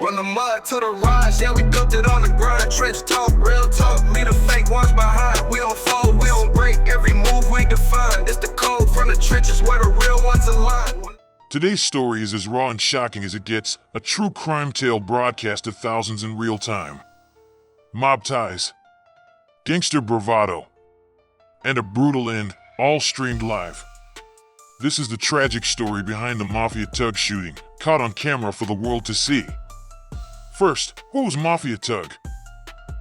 From the mud to the rise, yeah, we built it on the grind. Trench talk, real talk, leave the fake ones behind. We don't fold, we don't break, every move we define. It's the code from the trenches where the real ones align. Today's story is as raw and shocking as it gets, a true crime tale broadcast to thousands in real time. Mob ties, gangster bravado, and a brutal end, all streamed live. This is the tragic story behind the Mafia Tugg shooting, caught on camera for the world to see. First, who was Mafia Tugg?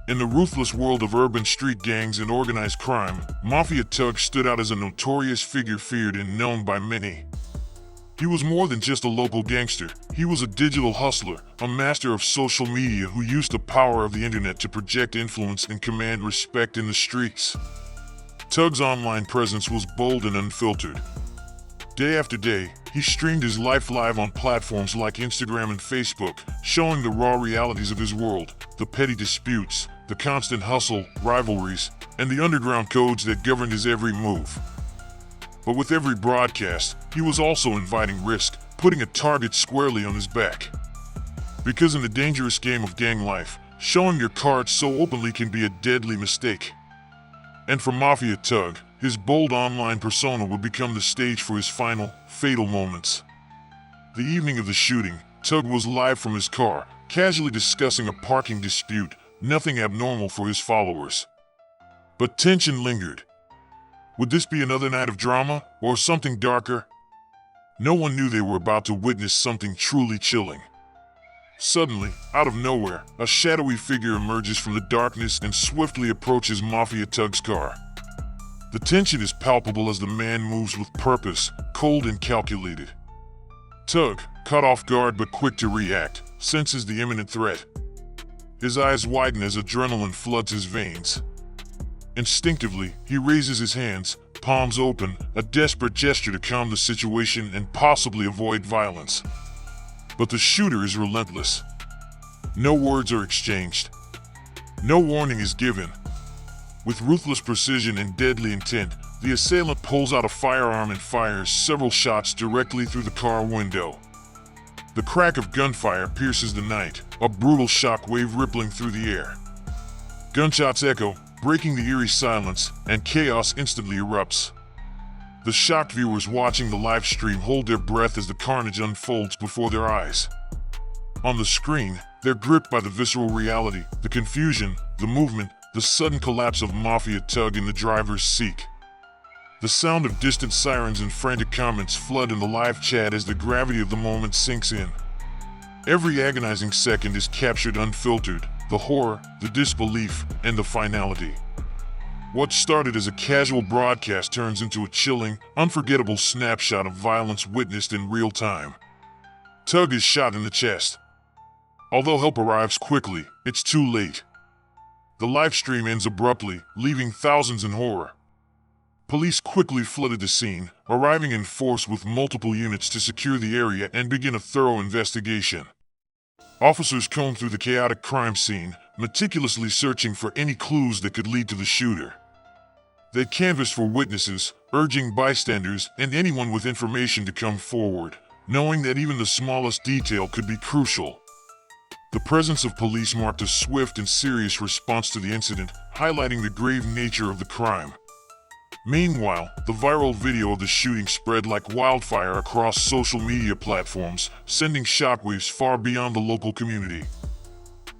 In the ruthless world of urban street gangs and organized crime, Mafia Tugg stood out as a notorious figure feared and known by many. He was more than just a local gangster. He was a digital hustler, a master of social media who used the power of the internet to project influence and command respect in the streets. Tugg's online presence was bold and unfiltered. Day after day, he streamed his life live on platforms like Instagram and Facebook, showing the raw realities of his world, the petty disputes, the constant hustle, rivalries, and the underground codes that governed his every move. But with every broadcast, he was also inviting risk, putting a target squarely on his back. Because in the dangerous game of gang life, showing your cards so openly can be a deadly mistake. And for Mafia Tugg, his bold online persona would become the stage for his final, fatal moments. The evening of the shooting, Tugg was live from his car, casually discussing a parking dispute, nothing abnormal for his followers. But tension lingered. Would this be another night of drama, or something darker? No one knew they were about to witness something truly chilling. Suddenly, out of nowhere, a shadowy figure emerges from the darkness and swiftly approaches Mafia Tugg's car. The tension is palpable as the man moves with purpose, cold and calculated. Tugg, caught off guard but quick to react, senses the imminent threat. His eyes widen as adrenaline floods his veins. Instinctively, he raises his hands, palms open, a desperate gesture to calm the situation and possibly avoid violence. But the shooter is relentless. No words are exchanged. No warning is given. With ruthless precision and deadly intent, the assailant pulls out a firearm and fires several shots directly through the car window. The crack of gunfire pierces the night, a brutal shockwave rippling through the air. Gunshots echo, breaking the eerie silence, and chaos instantly erupts. The shocked viewers watching the live stream hold their breath as the carnage unfolds before their eyes. On the screen, they're gripped by the visceral reality, the confusion, the movement, the sudden collapse of Mafia Tugg in the driver's seat. The sound of distant sirens and frantic comments flood in the live chat as the gravity of the moment sinks in. Every agonizing second is captured unfiltered, the horror, the disbelief, and the finality. What started as a casual broadcast turns into a chilling, unforgettable snapshot of violence witnessed in real time. Tugg is shot in the chest. Although help arrives quickly, it's too late. The live stream ends abruptly, leaving thousands in horror. Police quickly flooded the scene, arriving in force with multiple units to secure the area and begin a thorough investigation. Officers combed through the chaotic crime scene, meticulously searching for any clues that could lead to the shooter. They canvassed for witnesses, urging bystanders and anyone with information to come forward, knowing that even the smallest detail could be crucial. The presence of police marked a swift and serious response to the incident, highlighting the grave nature of the crime. Meanwhile, the viral video of the shooting spread like wildfire across social media platforms, sending shockwaves far beyond the local community.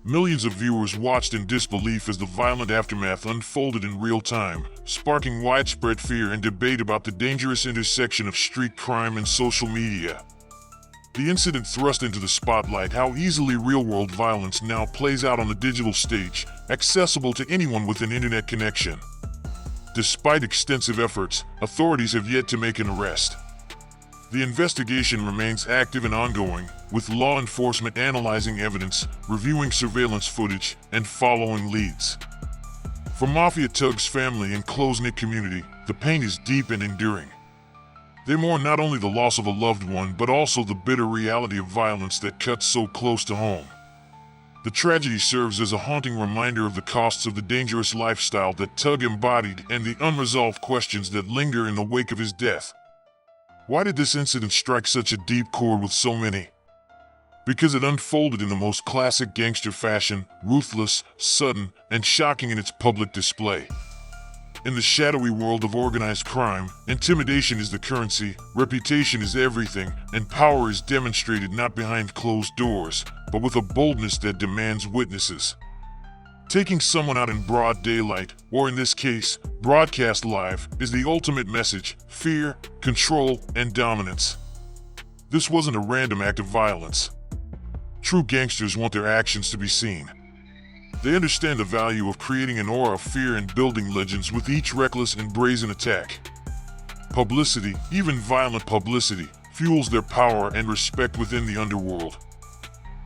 Millions of viewers watched in disbelief as the violent aftermath unfolded in real time, sparking widespread fear and debate about the dangerous intersection of street crime and social media. The incident thrust into the spotlight how easily real-world violence now plays out on the digital stage, accessible to anyone with an internet connection. Despite extensive efforts, authorities have yet to make an arrest. The investigation remains active and ongoing, with law enforcement analyzing evidence, reviewing surveillance footage, and following leads. For Mafia Tugg's family and close-knit community, the pain is deep and enduring. They mourn not only the loss of a loved one, but also the bitter reality of violence that cuts so close to home. The tragedy serves as a haunting reminder of the costs of the dangerous lifestyle that Tugg embodied and the unresolved questions that linger in the wake of his death. Why did this incident strike such a deep chord with so many? because it unfolded in the most classic gangster fashion, ruthless, sudden, and shocking in its public display. In the shadowy world of organized crime, intimidation is the currency, reputation is everything, and power is demonstrated not behind closed doors, but with a boldness that demands witnesses. Taking someone out in broad daylight, or in this case, broadcast live, is the ultimate message: fear, control, and dominance. This wasn't a random act of violence. True gangsters want their actions to be seen. They understand the value of creating an aura of fear and building legends with each reckless and brazen attack. Publicity, even violent publicity, fuels their power and respect within the underworld.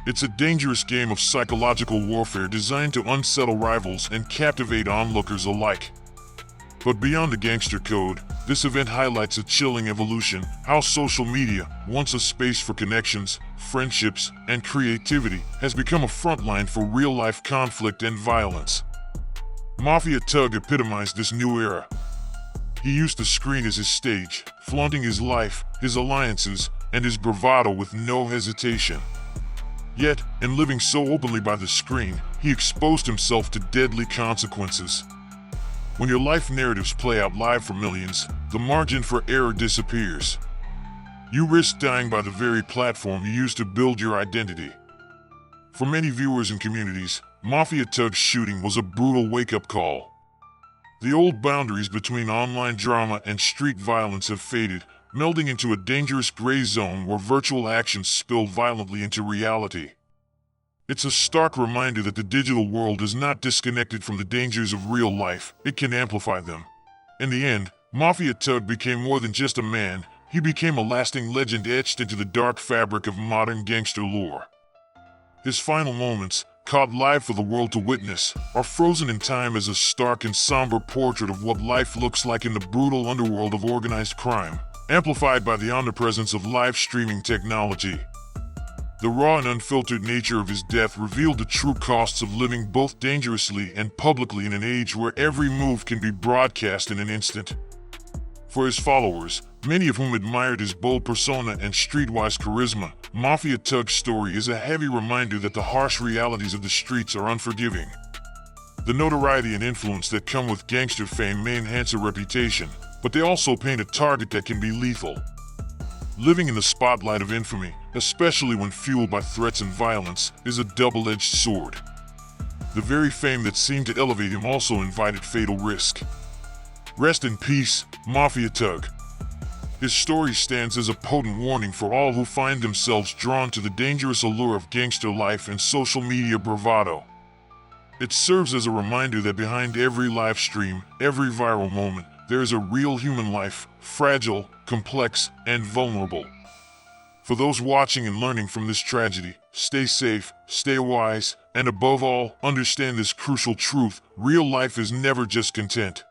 It's a dangerous game of psychological warfare designed to unsettle rivals and captivate onlookers alike. But beyond the gangster code, this event highlights a chilling evolution: how social media, once a space for connections, friendships, and creativity, has become a frontline for real-life conflict and violence. Mafia Tugg epitomized this new era. He used the screen as his stage, flaunting his life, his alliances, and his bravado with no hesitation. Yet, in living so openly by the screen, he exposed himself to deadly consequences. When your life narratives play out live for millions, the margin for error disappears. You risk dying by the very platform you used to build your identity. For many viewers and communities, Mafia Tugg's shooting was a brutal wake-up call. The old boundaries between online drama and street violence have faded, melding into a dangerous gray zone where virtual actions spill violently into reality. It's a stark reminder that the digital world is not disconnected from the dangers of real life, it can amplify them. In the end, Mafia Tugg became more than just a man, he became a lasting legend etched into the dark fabric of modern gangster lore. His final moments, caught live for the world to witness, are frozen in time as a stark and somber portrait of what life looks like in the brutal underworld of organized crime, amplified by the omnipresence of live streaming technology. The raw and unfiltered nature of his death revealed the true costs of living both dangerously and publicly in an age where every move can be broadcast in an instant. For his followers, many of whom admired his bold persona and streetwise charisma, Mafia Tugg's story is a heavy reminder that the harsh realities of the streets are unforgiving. The notoriety and influence that come with gangster fame may enhance a reputation, but they also paint a target that can be lethal. Living in the spotlight of infamy, especially when fueled by threats and violence, is a double-edged sword. The very fame that seemed to elevate him also invited fatal risk. Rest in peace, Mafia Tugg. His story stands as a potent warning for all who find themselves drawn to the dangerous allure of gangster life and social media bravado. It serves as a reminder that behind every live stream, every viral moment, there is a real human life, fragile, complex, and vulnerable. For those watching and learning from this tragedy, stay safe, stay wise, and above all, understand this crucial truth: real life is never just content.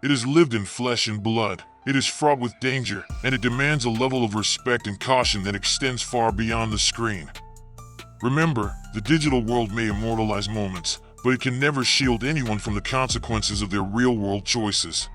It is lived in flesh and blood, it is fraught with danger, and it demands a level of respect and caution that extends far beyond the screen. Remember, the digital world may immortalize moments, but it can never shield anyone from the consequences of their real-world choices.